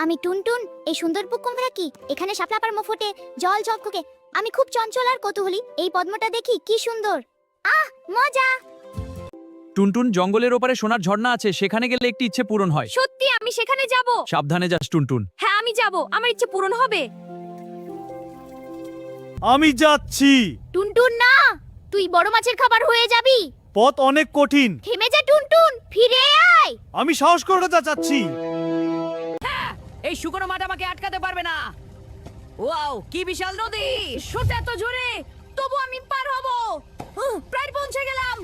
আমি টুনটুন, এই সুন্দর পুকুর কি এখানে শাপলা পার ফোটে, জল ঝকঝকে। আমি খুব চঞ্চল আর কৌতূহলী। এই পদ্মটা দেখি কি সুন্দর। আহ, মজা! টুনটুন, জঙ্গলের ওপারে সোনার ঝর্ণা আছে, সেখানে গেলে একটি ইচ্ছে পূরণ হয়। সত্যি আমি সেখানে যাব? সাবধানে যাস টুনটুন। হ্যাঁ আমি যাব, আমার ইচ্ছে পূরণ হবে। আমি যাচ্ছি। টুনটুন না, তুই বড় মাছের খাবার হয়ে যাবি। পথ অনেক কঠিন। থেমে যা টুনটুন, ফিরে আয়। আমি সাহস করে যাচ্ছি। এই শুকনো মাঠ আমাকে আটকাতে পারবে না। ওয়াও, কি বিশাল নদী! স্রোত এত জোরে, তবু আমি পার হব। প্রায় পৌঁছে গেলাম।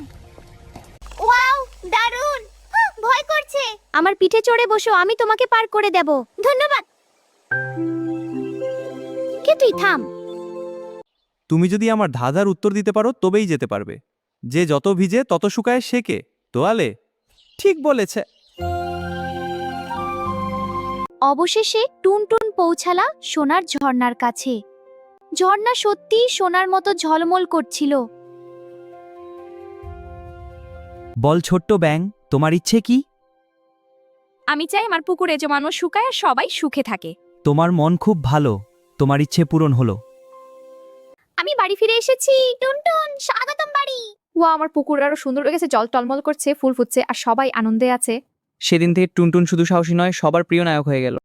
ওয়াও, দারুণ! ভয় করছে। আমার পিঠে চড়ে বসো, আমি তোমাকে পার করে দেব। ধন্যবাদ। কে তুই? থাম। তুমি যদি আমার ধাঁধার উত্তর দিতে পারো তবেই যেতে পারবে। যে যত ভিজে তত শুকায় সে কে? তোয়ালে। ঠিক বলেছে। অবশেষে টুনটুন পৌঁছালা সোনার ঝর্ণার কাছে। ঝর্ণা সত্যিই সোনার মতো ঝলমল করছিল। বল ছোট্ট ব্যাং, তোমার ইচ্ছে কি? আমি চাই আমার পুকুরে জমানো শুকায় আর সবাই সুখে থাকে। তোমার মন খুব ভালো, তোমার ইচ্ছে পূরণ হলো। আমি বাড়ি ফিরে এসেছি। টুনটুন, স্বাগতম বাড়ি। ওয়া, আমার পুকুর আরো সুন্দর হয়ে গেছে, জল টলমল করছে, ফুল ফুটছে আর সবাই আনন্দে আছে। সেদিন থেকে টুনটুন শুধু সাহসী নয়, সবার প্রিয় নায়ক হয়ে গেল।